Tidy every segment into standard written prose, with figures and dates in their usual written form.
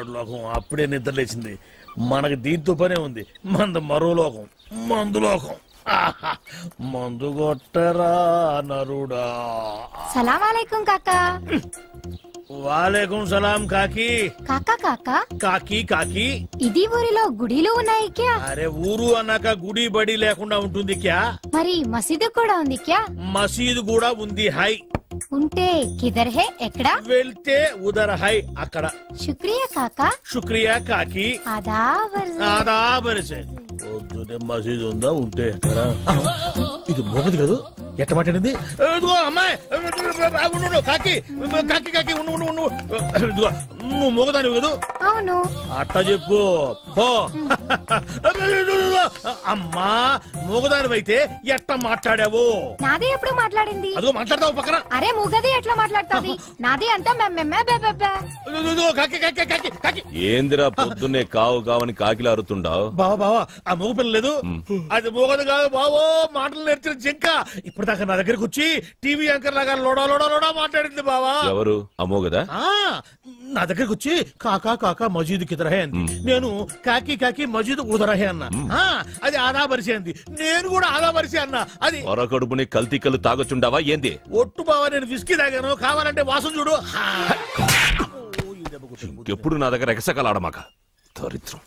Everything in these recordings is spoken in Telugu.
పాడు లోకం అప్పుడే నిద్రలేసింది. మనకి దీంతో పనే ఉంది. మంద మరో లోకం, మందు లోకం. మందు కొట్టరా నరుడా. సలాం అలైకుం కాకా. వాలేకుం సలాం కాకి. కాకా కాకా కాకి కాకి. ఇది ఊరిలో గుడిలు ఉన్నాయి క్యా? అరే ఊరు అన్నాక గుడి బడి లేకుండా ఉంటుంది క్యా? మరి మసీదు కూడా ఉంది క్యా? మసీదు కూడా ఉంది. హై ఉంటే కిదర్ హే ఎక్కడ? వెళ్తే ఉదర్ హై అక్కడ. శుక్రియా కాకా. శుక్రియా కాకి. ఆదాబర్. పొద్దునే మసీదు ఉందా? ఉంటే ఎక్కడ? ఇది మోగది కాదు. ఎట్ట మాట్లాడింది? అమ్మాయి కాకి కాకి కాకి నువ్వు మోగదాని కదూ? అవును. అట్ట చెప్పు. అమ్మా మోగదానివైతే ఎట్ట మాట్లాడావు? నాదే ఎప్పుడు మాట్లాడింది? అదో మాట్లాడతావు పక్కన. అరే మూగది ఎట్లా మాట్లాడుతుంది? నాది అంతా కాకి కాకి కాకి కాకి. ఏందిరా పొద్దున్నే కావు కావని కాకిలా అరుతుండావు? బావా బావా ఆ మూగ పిల్ల లేదు, అది మూగది కాదు బావో. మాటలు నేర్చిన జింక ఇప్పటిదాకా నా దగ్గరకు వచ్చి టీవీ యాంకర్ లాగా లోడా లోడా లోడా మాట్లాడింది బావా. ఎవరు అమోగదా? నా దగ్గరకు వచ్చి కాకా కాకా మజీదు కిదరహే అంది. నేను కాకి కాకి మజీదు ఉదరహే అన్నా. అది ఆదాబరిసి అంది. నేను కూడా ఆదాబరిసి అన్నా. అది కడుపుని కల్తీ కళ్ళు తాగొచ్చుండావా ఏంది? ఒట్టు బావా నేను విస్కీ తాగాను. కావాలంటే వాసన చూడు. ఎప్పుడు నా దగ్గర ఎగసకలాడమాక దరిద్రం.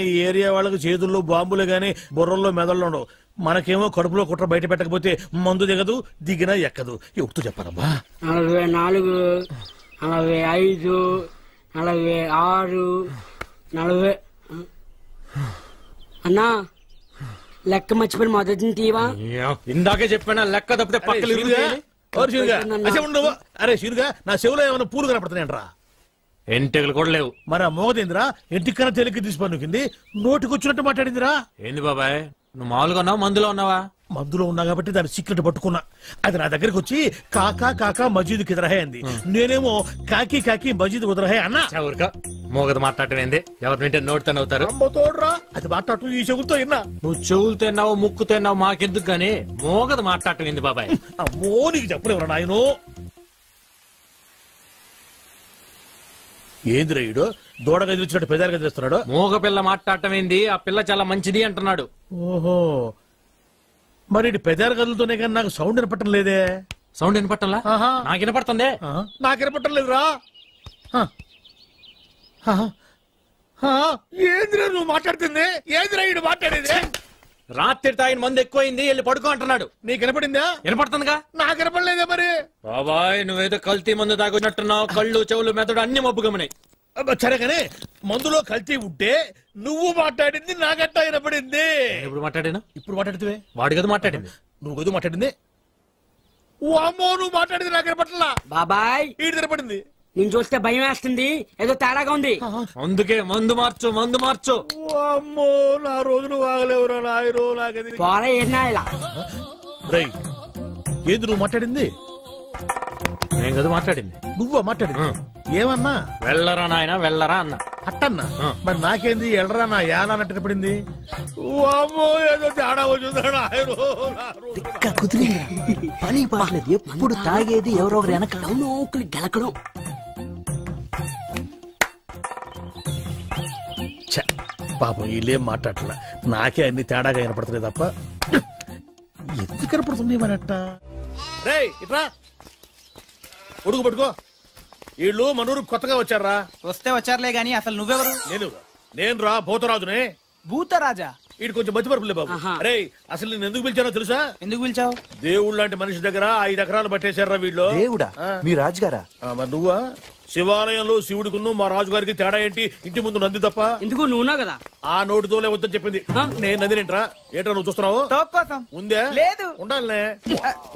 ఈ ఏరియా వాళ్ళకి చేతుల్లో బాంబులే గాని బుర్రల్లో మెదళ్ళు ఉండవు. మనకేమో కడుపులో కుట్ర బయట పెట్టకపోతే మందు దిగదు, దిగినా ఎక్కదు. ఎప్పుడు చెప్పారమ్మా? 44, 45, 46, 40. అన్నా లెక్క మర్చిపోయిన మొదటి తీవా? ఇందాకే చెప్పాను లెక్క తప్పితే పక్కలు. అరే షీరుగా నా చెవులో ఏమైనా పూలు కనపడుతున్నాయంట్రా? ఎంటెగలు కూడా లేవు. మరి ఆ మోగదేంద్రా ఎంటికన్నా తేలిక తీసిపనుకుంది. నోటికి వచ్చినట్టు మాట్లాడిందిరా. ఏంది బాబాయ్ నువ్వు మామూలుగా ఉన్నావు మందులో ఉన్నావా? మందులో ఉన్నా కాబట్టి దాని సీక్రెట్ పట్టుకున్నా. అది నా దగ్గరకు వచ్చి కాకా కాకా మజీదు కిదరహే అంది. నేనేమో కాకి కాకి మజీదు ఉదరహే అన్నా. మోగదు మాట్లాడటం ఏంది? ఎవరు వింటే నోటితో అవుతారు. తోడరా అది మాట్లాడటం ఈ చెవులతో విన్నా. నువ్వు చెవులతో ఎన్నావు ముక్కుతో ఎన్నావు మాకెందుకు గానీ మోగదు మాట్లాడటం ఏంది బాబాయ్? అమ్మో నీకు చెప్పలేవురా నాయను. ఏంది రైడు దూడ గదిలిచ్చినట్టు పెదాలు గదిలిస్తున్నాడు? మోగ పిల్ల మాట్లాడటం ఏంది? ఆ పిల్ల చాలా మంచిది అంటున్నాడు. ఓహో మరి పెదాలు గదులుతోనే కానీ నాకు సౌండ్ వినపట్టం లేదే. సౌండ్ వినపట్టంలా? నాకు వినపడుతుంది. నాకు వినపట్టం లేదురా. ఏందిరా నువ్వు మాట్లాడుతుంది? ఏంది రైడు మాట్లాడేది? రాత్రి తాగిన మందు ఎక్కువైంది వెళ్ళి పడుకో అంటున్నాడు. నీకు వినపడిందా? వినపడుతుందిగా. నాకు వినపడలేదే మరి. బాబాయ్ నువ్వేదో కల్తీ మందు తాగొచ్చినట్టున్నావు. కళ్ళు చెవులు మెదడు అన్ని మబ్బు గమనాయి. సరే కానీ మందులో కల్తీ ఉంటే నువ్వు మాట్లాడింది నాకట్టా వినపడింది. ఇప్పుడు మాట్లాడినా? ఇప్పుడు మాట్లాడితే వాడి గదు మాట్లాడింది. నువ్వు గదు మాట్లాడింది. అమ్మో నువ్వు మాట్లాడింది నాకు వినపట్లా. బాబాయ్ ఈడు వినపడింది. నేను చూస్తే భయం వేస్తుంది. ఏదో తేడాగా ఉంది. అందుకే మందు మార్చు మందు మార్చు. అమ్మో నా రోజులు వాగలేవురా నాయనో. నాకది ఏది నువ్వు మాట్లాడింది? నేను కదా మాట్లాడింది. నువ్వా మాట్లాడింది? ఏమన్నా? వెళ్ళరా నాయన వెళ్ళరా అన్న. అట్టన్నా? మరి నాకేంది ఎళ్ళరా నా యాన అన్నట్టు పడింది. అమ్మో ఏదో తేడా వచ్చిందా నాయనో. పని పాటలేదు. ఎప్పుడు తాగేది ఎవరొకరు వెనకడం నోకులు గెలకడం. పాపం వీళ్ళేం మాట్లాడలే. నాకే అన్ని తేడాగా వినపడుతున్నాయి తప్ప ఎందుకు కనపడుతుంది మనట్ట. రే ఇట్రా ఉడుకు పట్టుకో. వీళ్ళు మనూరు కొత్తగా వచ్చారా? వస్తే వచ్చారులే గాని అసలు నువ్వెవరు? నేను రా భూతరాజునే. భూతరాజా? వీడు కొంచెం మతిమరుపులే బాబు. అరే అసలు నేను ఎందుకు పిలిచానో తెలుసా? ఎందుకు పిలిచావు? దేవుడు లాంటి మనిషి దగ్గర 5 ఎకరాలు పట్టేశారా వీళ్ళు. దేవుడా? మీ రాజుగారా? మరి నువ్వా? శివాలయంలో శివుడికును మా రాజుగారికి తేడా ఏంటి? ఇంటి ముందు నంది తప్ప. ఎందుకు నువ్వున్నావు కదా. ఆ నోటితోలే వద్దని చెప్పింది. నేను నందినేంట్రా? ఏంట్రా నువ్వు చూస్తున్నావు? ఉందే లేదు. ఉండాలనే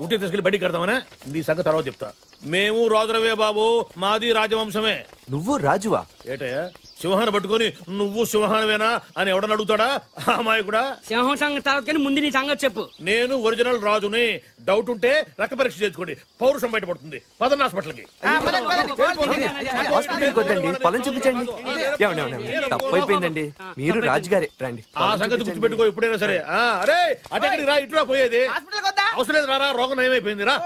ఉంటే తీసుకెళ్ళి బయటికి కడతామనే. నీ సంగతి తర్వాత చెప్తా. మేము రాజురవే బాబు. మాది రాజవంశమే. నువ్వు రాజువా? ఏటయ్యా సింహాన్ని పట్టుకొని నువ్వు సింహానవేనా అని ఎవడని అడుగుతాడా? అమ్మాయి కూడా సింహం సంగతి తర్వాత ముందు నీ సంగతి చెప్పు. నేను ఒరిజినల్ రాజుని. డౌట్ ఉంటే రక్త పరీక్ష చేసుకోండి. పౌరుషం బయటపడుతుంది. పదన్న హాస్పిటల్కి. పొలం చూపించండి. తప్పైపోయిందండి. మీరు రాజుగారే రండి. ఆ సంగతి గుర్తుపెట్టుకో ఎప్పుడైనా సరే. అరే అదే రా ఇట్లా పోయేది అవసరం లేదు. రా రోగం నయమైపోయింది. రా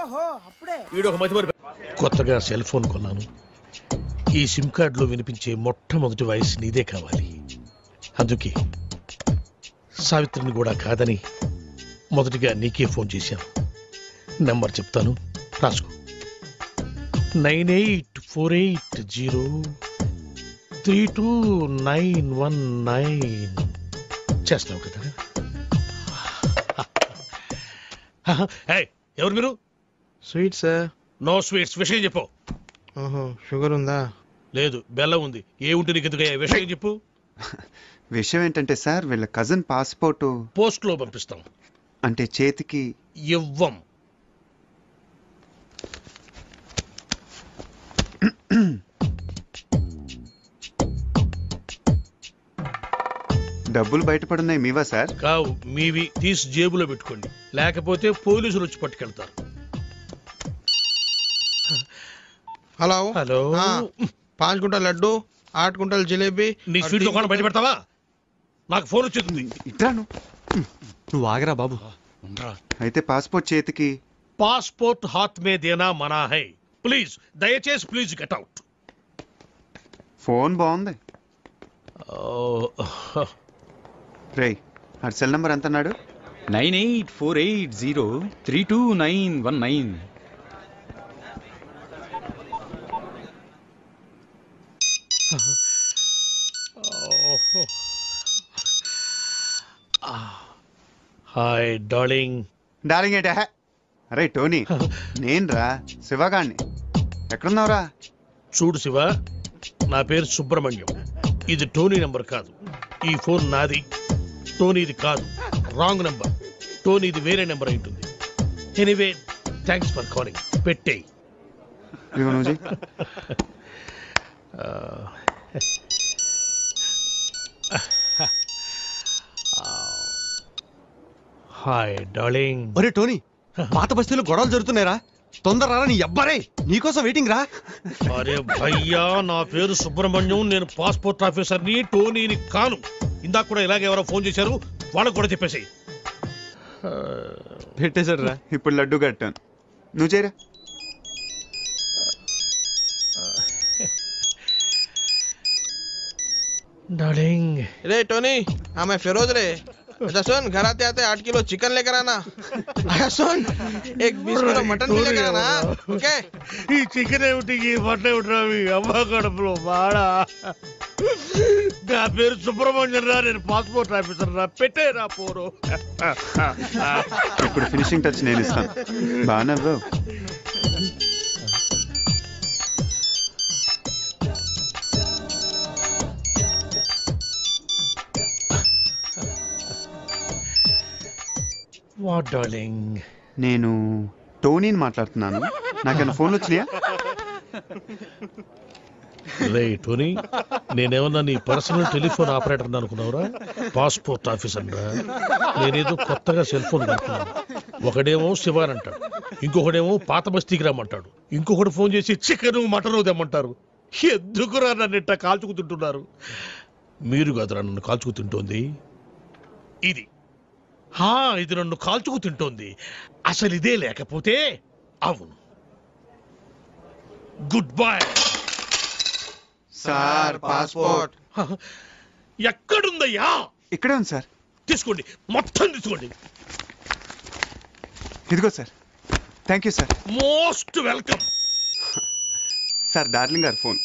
వీడు ఒక మధ్య కొత్తగా సెల్ ఫోన్ కొన్నాను. ఈ సిమ్ కార్డులో వినిపించే మొట్టమొదటి వాయిస్ నీదే కావాలి. అందుకే సావిత్రిని కూడా కాదని మొదటిగా నీకే ఫోన్ చేశాను. నెంబర్ చెప్తాను, రాసుకో. 9848032919. చేస్తావు కదా? ఎవరు మీరు? Sweet sir. No sweets. విషయం చెప్పు. షుగర్ ఉందా? లేదు, బెల్లం ఉంది. ఏ ఉంటే నీకు ఎందుకయ్యా? విషయం చెప్పు. విషయం ఏంటంటే సార్, వీళ్ళ కజిన్ పాస్పోర్టు పోస్ట్ లో పంపిస్తాం. అంటే చేతికి ఇవ్వం. డబ్బులు బయటపడున్నాయి మీవా సార్? కావు, మీవి. తీసి జేబులో పెట్టుకోండి, లేకపోతే పోలీసులు వచ్చి పట్టుకెళ్తారు. Hello hello. 5 quintal laddu, 8 quintal jalebi. నీ స్వీట్ దుకాణం బయట పెడతావా? నాకు ఫోన్ వచ్చేస్తుంది. ఇట్రాను. నువ్వు ఆగరా బాబు. అయితే పాస్పోర్ట్ చేతికి. పాస్పోర్ట్ హాత్ మే దేనా మనా హై. ప్లీజ్, దయచేసి ప్లీజ్ గెట్ అవుట్. ఫోన్ బాగుంది. రేయ్, ఆ సెల్ నంబర్ ఎంత అన్నాడు? 9848032919. Hi darling. డార్లింగ్ ఏంటే? అరే టోనీ, నేను రా, శివగాణ్ణి. ఎక్కడున్నావురా? చూడు శివ, నా పేరు సుబ్రహ్మణ్యం. ఇది టోనీ నెంబర్ కాదు. ఈ ఫోన్ నాది, టోనీది కాదు. Wrong number. టోనీది వేరే నెంబర్ అయి ఉంటుంది. Anyway, thanks for calling. పెట్టేయ్. Hi darling. ఒరే టోనీ, పాత బస్తీలో గొడవలు జరుగుతున్నాయిరా. తొందర రారా, నీ అబ్బారే నీకోసం వెయిటింగ్ రా. అరే భయ్యా, నా పేరు సుబ్రహ్మణ్యం. నేను పాస్పోర్ట్ ఆఫీసర్ని, టోనీని కాను. ఇందాక కూడా ఇలాగే ఎవరో ఫోన్ చేశారు, వాళ్ళకు కూడా చెప్పేసాయి. పెట్టేశాడు రా. ఇప్పుడు లడ్డు కట్టాను, నువ్వు చేయరా. डार्लिंग। रे टोनी, हाँ मैं फिरोज रे। अच्छा सुन, घर आते आते 8 किलो चिकन लेकर आना। अच्छा सुन, एक 20 किलो मटन भी लेकर आना। ओके? ఈ చికెన్ ఏమిటి, ఈ మటన్ ఏమిటి, అవి అమ్మ కడుపులో బాడా. నా పేరు సుబ్రహ్మణ్యం రా, నేను పాస్పోర్ట్ ఆఫీసర్ రా. పెట్టేరా పోరు. ఇప్పుడు ఫినిషింగ్ టచ్ నేను ఇస్తాను. బాగా వాట్ డార్లింగ్? నేను టోనీని మాట్లాడుతున్నాను. నాకన్నా ఫోన్లు వచ్చినాయా? రే టోనీ, నేనేమన్నా నీ పర్సనల్ టెలిఫోన్ ఆపరేటర్ అనుకున్నావురా? పాస్పోర్ట్ ఆఫీసర్ రా. నేనేదో కొత్తగా సెల్ ఫోన్ కనుక్కున్నాను. ఒకడేమో శివాన్ అంటాడు, ఇంకొకడేమో పాత బస్తీకి రమ్మంటాడు, ఇంకొకటి ఫోన్ చేసి చికెను మటను తెమ్మంటారు. ఎందుకురా నన్ను ఇట్ట కాల్చుకు తింటున్నారు? మీరు కాదురా నన్ను కాల్చుకు తింటోంది, ఇది. ఇది నన్ను కాల్చుకు తింటోంది. అసలు ఇదే లేకపోతే అవును. Good bye sir. పాస్పోర్ట్ ఎక్కడుందయ్యా? ఇక్కడే ఉంది సార్. తీసుకోండి, మొత్తం తీసుకోండి. ఇదిగో sir. Thank you sir. Most welcome. Sir, darling గారు ఫోన్.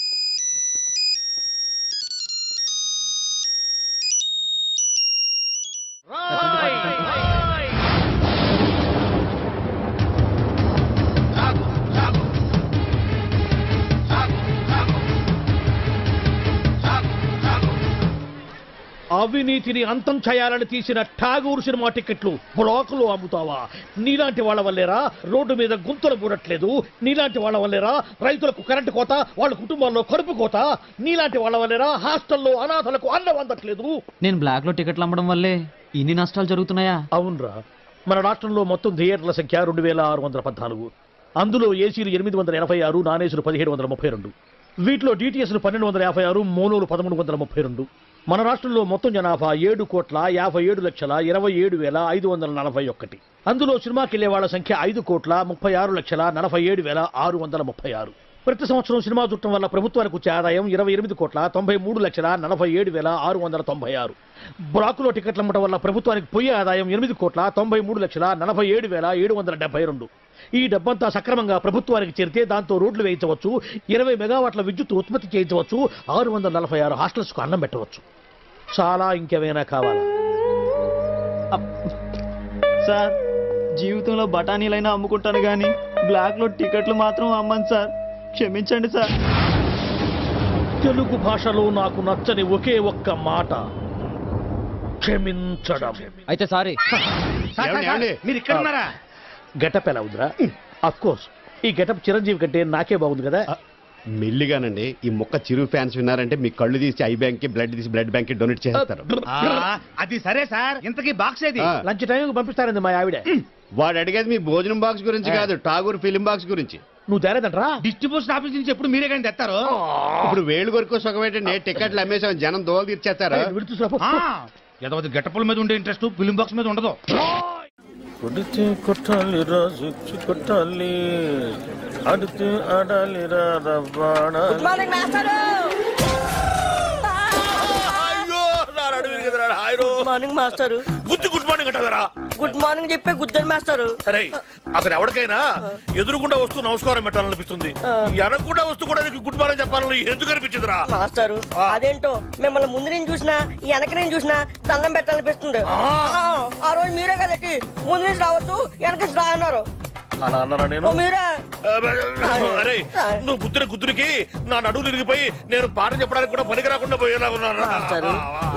అవినీతిని అంతం చేయాలని తీసిన ఠాగూర్ సినిమా టికెట్లు బ్లాకులు అమ్ముతావా? నీలాంటి వాళ్ళ వల్లేరా రోడ్డు మీద గుంతలు పూడట్లేదు. నీలాంటి వాళ్ళ వల్లేరా రైతులకు కరెంటు కోత, వాళ్ళ కుటుంబాల్లో కడుపు కోత. నీలాంటి వాళ్ళ వల్లేరా హాస్టల్లో అనాథలకు అన్నం అందట్లేదు. నేను బ్లాక్ లో టికెట్లు అమ్మడం వల్లే ఇన్ని నష్టాలు జరుగుతున్నాయా? అవునరా, మన రాష్ట్రంలో మొత్తం థియేటర్ల సంఖ్య 2614. అందులో ఏసీలు 886, నాన్ ఏసీలు 1732. వీటిలో డిటిఎస్లు 1256, మోనోలు 1332. మన రాష్ట్రంలో మొత్తం జనాభా 7,27,27,541. అందులో సినిమాకి వెళ్లే వాళ్ళ సంఖ్య 5,36,47,636. ప్రతి సంవత్సరం సినిమా చూడటం వల్ల ప్రభుత్వానికి వచ్చే ఆదాయం 28,93,47,696. బ్లాకులో టికెట్లు అమ్మటం వల్ల ప్రభుత్వానికి పోయే ఆదాయం 8,93,47,772. ఈ డబ్బంతా సక్రమంగా ప్రభుత్వానికి చేరితే దాంతో రోడ్లు వేయించవచ్చు, 20 మెగావాట్ల విద్యుత్ ఉత్పత్తి చేయించవచ్చు, 646 హాస్టల్స్ కు అన్నం పెట్టవచ్చు. చాలా ఇంకేమైనా కావాలా? సార్ జీవితంలో బఠానీలైనా అమ్ముకుంటాను గానీ బ్లాక్ లో టికెట్లు మాత్రం అమ్మను సార్. క్షమించండి సార్. తెలుగు భాషలో నాకు నచ్చని ఒకే ఒక్క మాట క్షమించడం. అయితే సారీ. మీరు ఇక్కడ ఉన్నారా? గెటప్ ఎలా ఉందిరా? అఫ్ కోర్స్ ఈ గెటప్ చిరంజీవి కంటే నాకే బాగుంది కదా. మెల్లిగానండి. ఈ మొక్క చిరు ఫ్యాన్స్ విన్నారంటే మీ కళ్ళు తీసి ఐ బ్యాంక్ కి బ్లడ్ తీసి బ్లడ్ బ్యాంక్ కి డొనేట్ చేస్తారు. అది సరే సార్, ఇంతకీ బాక్స్ ఏది? లంచ్ టైం పంపిస్తారండి మా ఆవిడ. వాడు అడిగేది మీ భోజనం బాక్స్ గురించి కాదు, ఠాగూర్ ఫిలిం బాక్స్ గురించి. నువ్వు తేలేదంటరా? డిస్ట్రిబ్యూషన్ ఆఫీస్ నుంచి ఎప్పుడు మీరే కానీ తెస్తారు. ఇప్పుడు వేళ్ళు కొరకు సుఖమేంటండి, టికెట్లు అమ్మేసాం, జనం దోలు తీర్చేస్తారు. ఏదో గెటప్పుల మీద ఉండే ఇంట్రెస్ట్ ఫిలిం బాక్స్ మీద ఉండదు. కొడితే కొట్టాలి రాజు కొట్టాలి, ఆడితే ఆడాలి రవాణా. Morning master. గుడ్ మార్నింగ్ అంటారా? గుడ్ మార్నింగ్ చెప్పే గుద్దని మాస్టర్. సరే అసలు ఎవరికైనా ఎదురుకుండా వస్తూ నమస్కారం పెట్టాలనిపిస్తుంది, ఎనకుండా వస్తూ కూడా నీకు గుడ్ మార్నింగ్ చెప్పాలని ఎందుకు అనిపించదురా మాస్టర్? అదేంటో మిమ్మల్ని ముందు నేను చూసినా వెనక నేను చూసినా దండం పెట్టాలనిపిస్తుంది. ఆ రోజు మీరే కదండి ముందు నుంచి రావద్దు వెనక నుంచి రా అన్నారు. అలా అన్నారా నేను? మీరే. అరే నువ్వు గుద్దురికి నా నడువు తిరిగిపోయి నేను పాఠం చెప్పడానికి కూడా పనికి రాకుండా పోయేలా ఉన్నాను.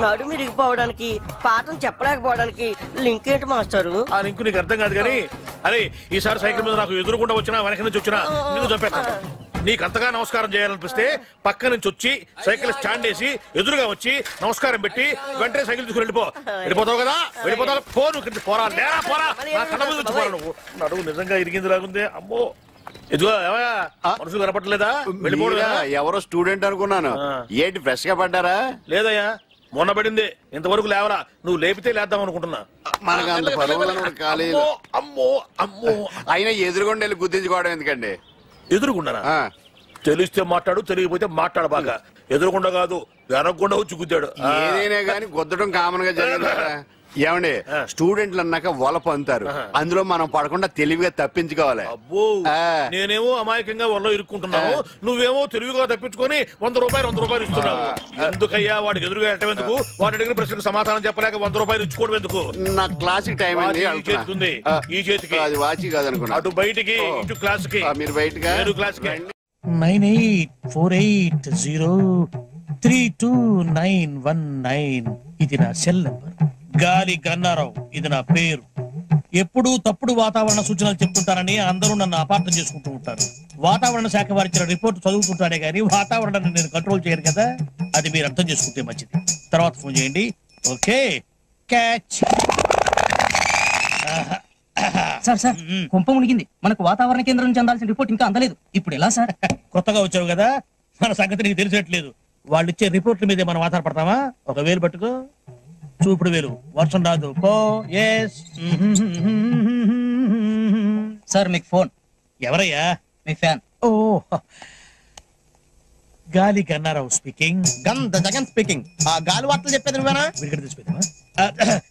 నడు విరిగిపోవడానికి పాఠం చెప్పలేకపోవడానికి లింక్ ఏంటి మాస్టర్? ఆ లింక్ నీకు అర్థం కాదు కానీ, అరే ఈసారి సైకిల్ మీద నాకు ఎదురుకుండా వచ్చినా వెనక నుంచి వచ్చినా నిన్ను చంపేస్తాను. నీకు అంతగా నమస్కారం చేయాలనిపిస్తే పక్క నుంచి వచ్చి సైకిల్ స్టాండ్ వేసి ఎదురుగా వచ్చి నమస్కారం పెట్టి వెంటనే సైకిల్ తీసుకుని వెళ్ళిపోతావు కదా. వెళ్ళిపోతావు పో, నువ్వు పోరా లేరా పోరా, నా కళ్ళ మీద నుంచి పోరా. నువ్వు నడువు నిజంగా ఇరిగింది లాగుంది. అమ్మో ఇదిగో మనుషులు కనపట్టలేదా? వెళ్ళిపోవడం. ఎవరో స్టూడెంట్ అనుకున్నాను. ఏంటి ఫ్రెష్ గా పడ్డారా? లేదయ్యా మొన్న పడింది, ఇంతవరకు లేవరా. నువ్వు లేపితే లేద్దాం అనుకుంటున్నా. మనకు అంత పరువులను కాలేదు. అమ్మో అమ్మో అయినా ఎదురుగొండ వెళ్ళి గుర్తించుకోవడం ఎందుకండి? ఎదురుకుండానా? తెలిస్తే మాట్లాడు, తెలియకపోతే మాట్లాడు. బాగా ఎదురుకుండా కాదు వెనకుండా వచ్చి గుద్దాడు. ఏదైనా గానీ గుద్దడం కామన్ గా జరిగింది. ఏమండి స్టూడెంట్లు అన్నాక వలప అంటారు, అందులో మనం పడకుండా తెలివిగా తప్పించుకోవాలి. అబ్బో నేనేమో అమాయకంగా వల్ల ఇరుక్కుంటున్నావు, నువ్వేమో తెలివిగా తప్పించుకొని 100 రూపాయలు ఇస్తున్నావు. ఎందుకయ్యా వాడికి ఎదురుగా వెళ్ళటం ఎందుకు? వాడి అడిగిన ప్రశ్నకు సమాధానం చెప్పలేక 100 రూపాయలు ఇచ్చుకోవడం ఎందుకు? నా క్లాసిక్ టైం అయింది. చేస్తుంది ఈ చేతికి, అది వాచి కాదనుకున్నా. అటు బయటికి ఇటు క్లాస్ కి. మీరు బయటగా క్లాస్ కి 9848032919 ఇది నా సెల్ నంబర్. గాలి గన్నారావు ఇది నా పేరు. ఎప్పుడూ తప్పుడు వాతావరణ సూచనలు చెప్తుంటారని అందరూ నన్ను అపార్థం చేసుకుంటూ ఉంటారు. వాతావరణ శాఖ వారిచ్చిన రిపోర్ట్ చదువుతుంటానే గానీ వాతావరణాన్ని నేను కంట్రోల్ చేయను కదా. అది మీరు అర్థం చేసుకుంటే మంచిది. తర్వాత ఫోన్ చేయండి. Okay catch. సార్ సార్ కుంప మునిగింది. మనకు వాతావరణ కేంద్రం నుంచి అందాల్సిన రిపోర్ట్ ఇంకా అందలేదు. ఇప్పుడు ఎలా సార్? కొత్తగా వచ్చావు కదా, మన సంగతి నీకు తెలిసేట్లేదు. వాళ్ళు ఇచ్చే రిపోర్ట్ల మీదే మనం ఆధారపడతామా? ఒక వేలు పట్టుకో, చూపుడు వేలు. వర్షం రాదు పో. ఎస్ సార్ మీకు ఫోన్. ఎవరయ్యా? మీ ఫ్యాన్. ఓ గాలి గన్నారావు స్పీకింగ్. జగన్ స్పీకింగ్. ఆ గాలి వార్తలు చెప్పేది నువ్వేనా?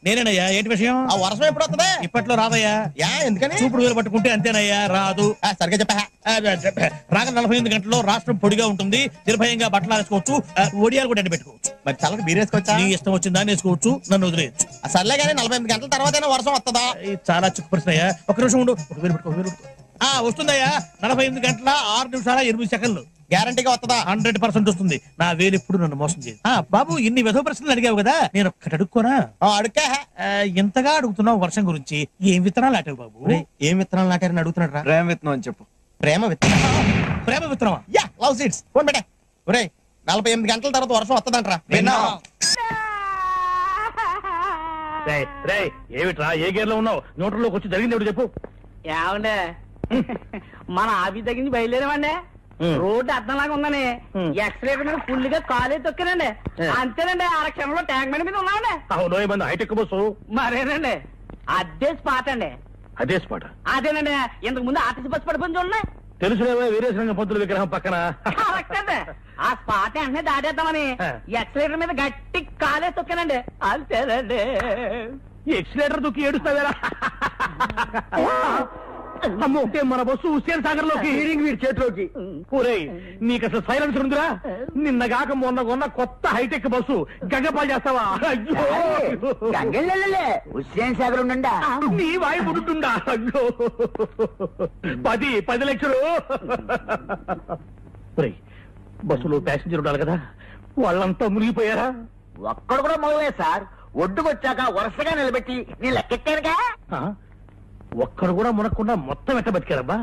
నేనేనయ్యా. ఏంటి విషయం? ఆ వర్షం ఎప్పుడు వస్తుంది? ఇప్పట్లో రాదయ్యా. ఎందుకని? చూపుడు వేలు పట్టుకుంటే అంతేనయ్యా, రాదు. సరిగ్గా చెప్పా. రాగ 48 గంటల్లో రాష్ట్రం పొడిగా ఉంటుంది. నిర్భయంగా బట్టలు వేసుకోవచ్చు, ఒడియాలు కూడా ఎండ పెట్టుకోవచ్చు. మరి తలకు బీరేసుకోవచ్చా? నీ ఇష్టం వచ్చిందా వేసుకోవచ్చు, నన్ను వదిలేయచ్చు. సర్లే కానీ 48 గంటల తర్వాత వర్షం వస్తుందా? చాలా చిక్కు ప్రశ్న అయ్యా. ఒక నిమిషం ఉండు. ఒక వేలు పెట్టుకో. వస్తుందయ్యా. 48 గంటల 6 నిమిషాల 8 సెకండ్లు. గ్యారంటీగా వస్తుందా? 100% వస్తుంది. నా వేలు ఎప్పుడు నన్ను మోసం చేయదు. బాబు ఇన్ని వెధవ ప్రశ్నలు అడిగావు కదా, నేను ఒక్కటి అడుక్కోనా? అడుక్కా. ఎంతగా అడుగుతున్నావు వర్షం గురించి? ఏం విత్తనాలు నాటావు బాబు? ఏం విత్తనాలు నాటారని అడుగుతున్నాడు రా. ప్రేమ విత్తనం అని చెప్పు. ప్రేమ విత్తనం? ప్రేమ విత్తనమా? Yeah, love seeds. ఫోన్ పెట్టే. ఒరేయ్ 48 గంటల తర్వాత వర్షం వస్తుందంటరా. ఏమిట్రా ఏ గేర్లో ఉన్నావు? న్యూట్రల్లోకి వచ్చి జరిగింది ఎవరు చెప్పు. ఏమండే మన ఆఫీస్ దగ్గర నుంచి బయలుదేరామండి. రోడ్డు అర్థంలాగా ఉందని ఎక్స్లేటర్ మీద ఫుల్ గా కాలే తొక్కానండి. అంతేనండి, ఆరక్షణంలో ట్యాంక్ మీద ఉన్నామండి. అవును మంది హైటెక్ బస్సు. మరేనండి అదే స్పాట్ అండి. అదే స్పాట్? అదేనండి, ఇంతకు ముందు ఆర్టీసీ బస్సు పడిపోయింది చూడండి. తెలుసులేవా వీరేశలింగం పంతుల విగ్రహం పక్కన. ఆ స్పాట్ వెంటనే దాటేద్దామని ఎక్సలేటర్ మీద గట్టి కాలే తొక్కానండి. అంతేనండి. ఎక్సిలేటర్ దుక్కి ఏడుస్తావేరా? అమ్మో, మన బస్సు హుస్సేన్ సాగర్ లోకి హీరింగ్ వీడి చేతిలోకి. ఒరేయ్, నీకు అసలు సైలెన్సర్ ఉందిరా? నిన్నగాక మొన్న కొన్న కొత్త హైటెక్ బస్సు గంగపాలు చేస్తావా? హుస్సేన్ సాగర్ ఉండా నీ వాయి పుడుతుండా? అయ్యో, 10 లక్షలు. ఒరేయ్, బస్సులో ప్యాసింజర్ ఉండాలి కదా, వాళ్ళంతా మునిగిపోయారా? ఒక్కడు కూడా మొదలే సార్. ఒడ్డుకొచ్చాక వరుసగా నిలబెట్టి నేను లెక్కెట్టానుగా. ఒక్కడు కూడా మునక్కుండా మొత్తం ఎట్ట బతికారబ్బా?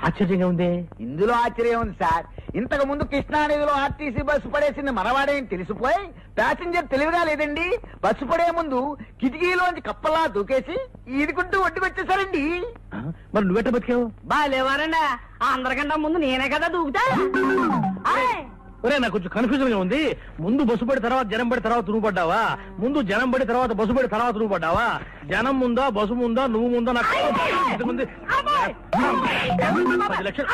ఆశ్చర్యంగా ఉంది. ఇందులో ఆశ్చర్యం ఉంది సార్. ఇంతకు ముందు కృష్ణానదిలో ఆర్టీసీ బస్సు పడేసింది మనవాడేని తెలిసిపోయి ప్యాసింజర్ తెలివిగా లేదండి, బస్సు పడే ముందు కిటికీలోంచి కప్పలా దూకేసి ఈదుకుంటూ ఒడ్డుకొచ్చేసారండి. మరి నువ్వెట్ట బతికావు? బాగాలేవారండి, అందరికంటే ముందు నేనే కదా దూకుతా. ఒరే, నాకు కొంచెం కన్ఫ్యూజన్ గా ఉంది. ముందు బస్సు పడి తర్వాత జనం పడి తర్వాత నువ్వు పడ్డావా? ముందు జనం పడి తర్వాత బస్సు పడి తర్వాత నువ్వు పడ్డావా? జనం ముందా, బస్సు ముందా, నువ్వు ముందా? నాకు 10 లక్షలు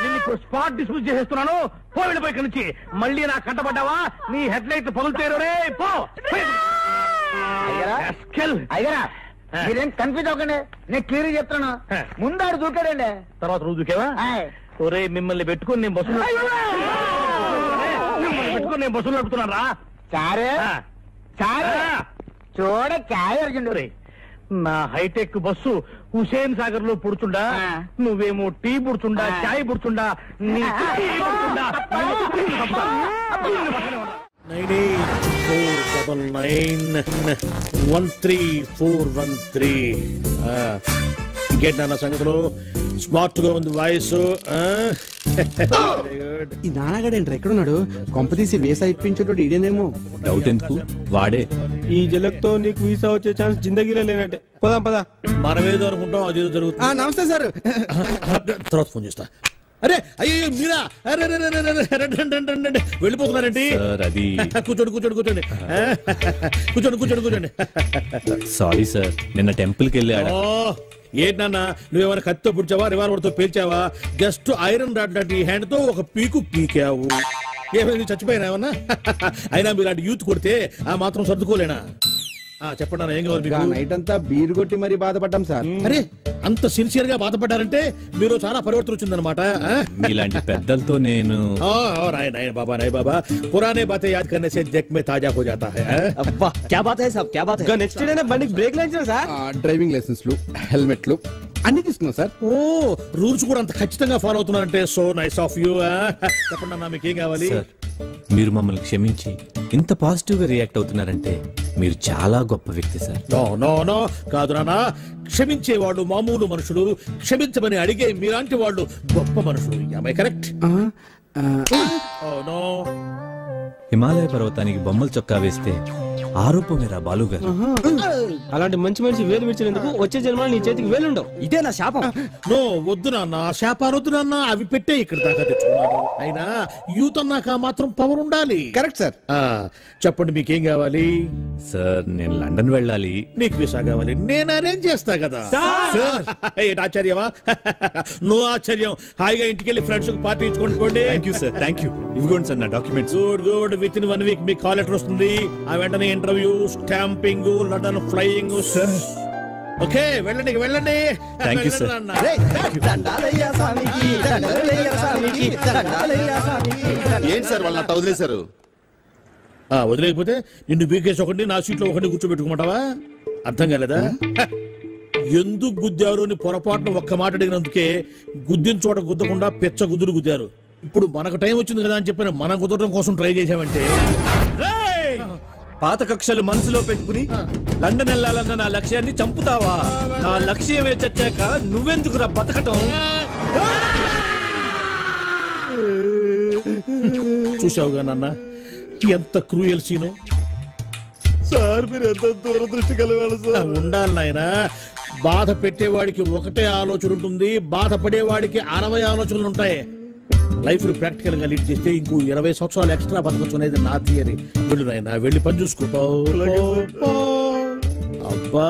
నిన్ను ఇప్పుడు స్పాట్ డిస్మిస్ చేసేస్తున్నాను. పోయి ఇక్కడి నుంచి. మళ్ళీ నాకు కంటపడ్డావా నీ హెడ్ లైట్ పగులుతారు. రే పో. అయ్యరా, మీరేం కన్ఫ్యూజ్ అవ్వకండి, నేను క్లియర్ చెప్తాను. ముందాడు దూకాడండి, తర్వాత నువ్వు దూకేవా? ఒరే, మిమ్మల్ని పెట్టుకుని నేను బస్సులు నడుపుతున్నాను రా. చారే చూడ చాయ్ అర్జునుడు. నా హైటెక్ బస్సు హుసేన్ సాగర్ లో పుడుచుండా, నువ్వేమో టీ పుడుచుండా, చాయ్ పుడుచుండా. 9849913413. ఇంకేంటన్న సంగతులు? స్మార్ట్ గా ఉంది వాయిస్. ఈ నాన్నగాడేంట్రా ఎక్కడున్నాడు? కొంపతీసి వీసా ఇప్పించేటోడు ఇదేనేమో. డౌట్ ఎందుకు, వాడే. ఈ జలక్తో నీకు వీసా వచ్చే ఛాన్స్ జిందగీలో లేనట్టే. పదా మనమేదో అనుకుంటాం, అదేదో జరుగుతుంది. నమస్తే సార్. తర్వాత ఫోన్ చేస్తా. అరే అయ్యో మీరా? వెళ్ళిపోతున్నారండి. కూర్చోండి కూర్చోండి కూర్చోండి కూర్చోండి కూర్చోండి కూర్చోండి. సారీ సార్, నిన్న టెంపుల్ కి వెళ్ళాడు. ఏంటన్నా, నువ్వేమైనా కత్తితో పుడిచావా, రివాల్వర్ తో పేల్చావా? జస్ట్ ఐరన్ రాడ్ లాంటి ఈ హ్యాండ్ తో ఒక పీకు పీకావు. ఏమైంది, చచ్చిపోయినా ఏమన్నా? అయినా మీరు యూత్ కొడితే ఆ మాత్రం సర్దుకోలేనా? చెప్పండి, ఏం కావాలి? నైట్ అంతా బీరు కొట్టి మరీ బాధపడ్డాం సార్. అరే, అంత సిన్సియర్ గా బాధపడ్డారంటే మీరు చాలా పరివర్తన వచ్చిందనమాట. ఇలాంటి పెద్దలతో నేను బాబా పురానే బాతే యాద్ కర్నే సే జగ్ మే తాజా హో జాతా హై. అబ్బా, క్యా బాత్ హై సాబ్, క్యా బాత్ హై. నెక్స్ట్ డే బండికి బ్రేక్ లైన్స్ సార్. డ్రైవింగ్ లైసెన్స్లు, హెల్మెట్లు అన్ని తీసుకున్నాం సార్. ఓ, రూల్స్ కూడా అంత ఖచ్చితంగా ఫాలో అవుతున్నారంటే సో నైస్ ఆఫ్ యూ. చెప్పండి అన్న, మీకు ఏం కావాలి? మీరు మమ్మల్ని క్షమించి ఇంత పాజిటివ్ గా రియాక్ట్ అవుతున్నారంటే మీరు చాలా గొప్ప వ్యక్తి సార్. నో నో నో, కాదు నాన్న. క్షమించేవాళ్ళు మామూలు మనుషులు, క్షమించమని అడిగే మీలాంటి వాళ్ళు గొప్ప మనుషులు. am I correct? No. Himalaya పర్వతానికి బొమ్మల చొక్కా వేస్తే ఆరోపమేరా బాలు గారు. అలాంటి మంచి మనిషి వేలు విడిచినందుకు వచ్చే జన్మలో నీ చేతికి వేలుండవు. ఇదే నా శాపం. నో, వద్దు నాన్న, శాపాలు వద్దు నాన్న. అవి పెట్టే ఇక్కడ దాకా తెచ్చుకున్నాను. అయినా యూత్ అన్నాక మాత్రం పవర్ ఉండాలి. Correct sir. చెప్పండి, మీకేం కావాలి? సార్, నేను లండన్ వెళ్ళాలి. నీకు వీసా కావాలి, నేను అరేంజ్ చేస్తా కదా. ఏంటి ఆశ్చర్యమా? నో ఆశ్చర్యం. హాయిగా ఇంటికి వెళ్ళి ఫ్రెండ్స్ పార్టీ ఇచ్చుకోండి. Thank you sir, thank you. ఇవ్వండి సార్ నా documents. Good good. Within 1 week మీకు కాల్ లెటర్ వస్తుంది. ఆ వెంటనే interview, stamping, London flying. Okay, వెళ్ళండి వెళ్ళండి. Thank you sir. ఏంటి సార్ వాళ్ళ వదిలేశారు? వదిలేకపోతే నిన్ను బీకేసి ఒకటి, నా సీట్లో ఒకటి కూర్చోబెట్టుకోమంటావా? అర్థం కాలేదా? ఎందుకు గుద్దారు అని పొరపాటున ఒక్క మాట అడిగినందుకే గుద్దిన చోట గుద్దకుండా పెచ్చ గుద్దులు గుద్దారు. ఇప్పుడు మనకు టైం వచ్చింది కదా అని చెప్పిన మనం కుదరడం కోసం ట్రై చేశామంటే పాత కక్షలు మనసులో పెట్టుకుని లండన్ వెళ్ళాలన్న నా లక్ష్యాన్ని చంపుతావా? నా లక్ష్యమే చచ్చాక నువ్వెందుకురా బతకటం? చూసావుగా నాన్న, ఎంత క్రూయల్ సీను. సార్, మీరు ఎంత దూరదృష్టి కలగాలి సార్. ఉండాలి నాయన. బాధ పెట్టేవాడికి ఒకటే ఆలోచన ఉంటుంది, బాధపడేవాడికి 60 ఆలోచనలు ఉంటాయి. లైఫ్ ని ప్రాక్టికల్ గా లీడ్ చేస్తే ఇంకో 20 సంవత్సరాలు ఎక్స్ట్రా బతకొచ్చు అనేది నా థియరీ. వెళ్ళు నాయనా, వెళ్ళి పని చూసుకుంటావు. అబ్బా,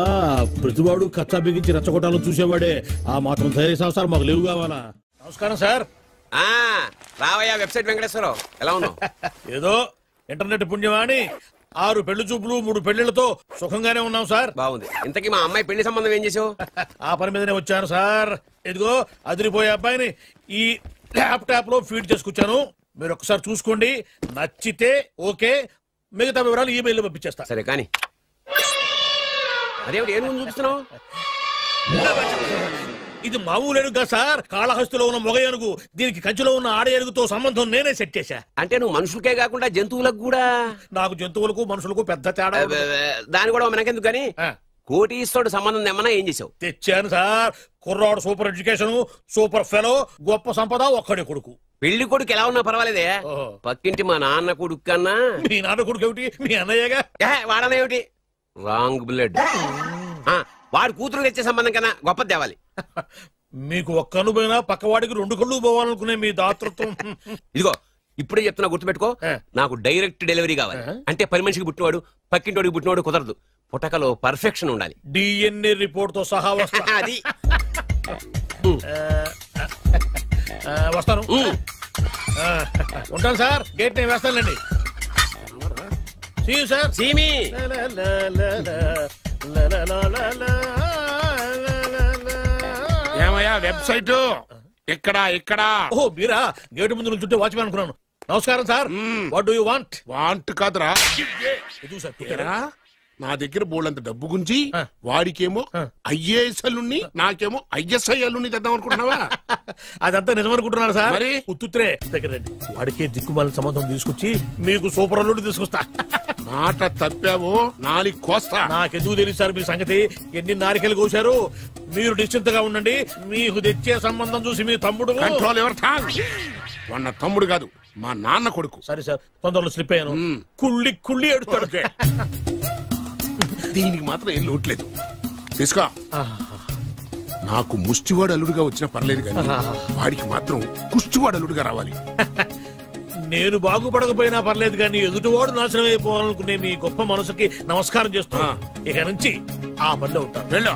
ప్రతివాడు కచ్చా బిగించి రెచ్చగొట్టాలని చూసేవాడే. ఆ మాత్రం ధైర్య సంవత్సరాలు మాకు లేవు కావాలా? నమస్కారం సార్. రావయ్యా వెబ్సైట్ వెంకటేశ్వరరావు, ఎలా ఉన్నావు? ఏదో ఇంటర్నెట్ పుణ్యమాని 6 పెళ్లి చూపులు 3 పెళ్లిళ్లతో సుఖంగానే ఉన్నాం సార్. బాగుంది. ఇంతకీ మా అమ్మాయి పెళ్లి సంబంధం ఏం చేసావు? ఆ పని మీదనే వచ్చాను సార్. ఇదిగో అదిరిపోయే అబ్బాయిని ఈ ల్యాప్టాప్ లో ఫీడ్ చేసుకొచ్చాను. మీరు ఒకసారి చూసుకోండి, నచ్చితే ఓకే, మిగతా వివరాలు ఈమెయిల్ పంపించేస్తా. సరే కానీ అదేమిటి ఏం ముందు చూస్తున్నావు? ఇది మామూలు ఏనుగు సార్, కాళహస్తిలో ఉన్న మొగ ఏనుగు. దీనికి కంచిలో ఉన్న ఆడ ఏనుగుతో సంబంధం నేనే సెట్ చేశా. అంటే నువ్వు మనుషులకే కాకుండా జంతువులకు కూడా? నాకు జంతువులకు మనుషులకు పెద్ద తేడా. దాని కూడా మనకెందుకు కానీ కోటీశ్వరుడు సంబంధం ఏమన్నా ఏం చేసావు? తెచ్చాను సార్. కుర్రాడు సూపర్ ఎడ్యుకేషన్, సూపర్ ఫెలో, గొప్ప సంపద, ఒక్కడే కొడుకు. పెళ్లి కొడుకు ఎలా ఉన్నా పర్వాలేదే, పక్కింటి మా నాన్న కొడుకు కన్నా. మీ నాన్న కొడుకు ఏమిటి? మీ అన్నయ్యగా. వాడనేమిటి? Wrong blood. వాడు కూతురు తెచ్చే సంబంధం కన్నా గొప్పది తేవాలి. మీకు ఒక్క అనుభవైనా పక్కవాడికి 2 కళ్ళు పోవాలనుకునే మీ దాతృత్వం. ఇదిగో ఇప్పుడే చెప్తున్నా, గుర్తుపెట్టుకో. నాకు డైరెక్ట్ డెలివరీ కావాలి. అంటే పని మనిషికి పుట్టినవాడు పక్కింటోడికి పుట్టినవాడు కుదరదు. పుట్టకలో పర్ఫెక్షన్ ఉండాలి. డిఎన్ఏ రిపోర్ట్ తో సహా వస్తా. అది వస్తాను. ఉంటాను సార్. గేట్ నేను వేస్తానండి. సార్ సీమి ఏమయ్యా వెబ్సైట్ ఇక్కడ ఇక్కడ? ఓ మీరా? గేటు ముందు నుంచుంటే వాచ్మెన్ అనుకున్నాను. నమస్కారం sir. What do you want? Want కాదురా, నా దగ్గర బోళ్ళంత డబ్బు గుంచి వాడికేమో ఐఏఎస్ అల్లుని నాకేమో ఐఎస్ఐ అల్లుని తెద్దాం అనుకుంటున్నావా? అదంతా నిజమనుకుంటున్నాను సార్. మరి ఉత్తుత్రే దగ్గర రండి. వాడికే దిక్కుమాలిన సంబంధం తీసుకొచ్చి మీకు సూపర్ అల్లుడు తీసుకొస్తా. మాట తప్పావు నాలి కోస్తా. నాకెందుకు తెలియదు సార్ మీ సంగతి. ఎన్ని నారికలు కోశారు. మీరు నిశ్చింతగా ఉండండి. మీకు తెచ్చే సంబంధం చూసి మీ తమ్ముడు. Control ever thank. వాడు తమ్ముడు కాదు, మా నాన్న కొడుకు. సరే సార్, తొందరలో స్లిప్ అయ్యాను. కుళ్ళి కుళ్ళి ఏడుస్తాడు. దీనికి మాత్రం ఏం లోట్లేదు. తీసుకో. నాకు ముష్టివాడు అల్లుడుగా వచ్చినా పర్లేదు కానీ వాడికి మాత్రం కుష్టివాడు అల్లుడుగా రావాలి. నేను బాగుపడకపోయినా పర్లేదు కానీ ఎదుటివాడు నాశనం అయిపోవాలనుకునే మీ గొప్ప మనసుకి నమస్కారం చేస్తున్నా. ఇక నుంచి ఆ పనిలో ఉంటాను. వెళ్ళు.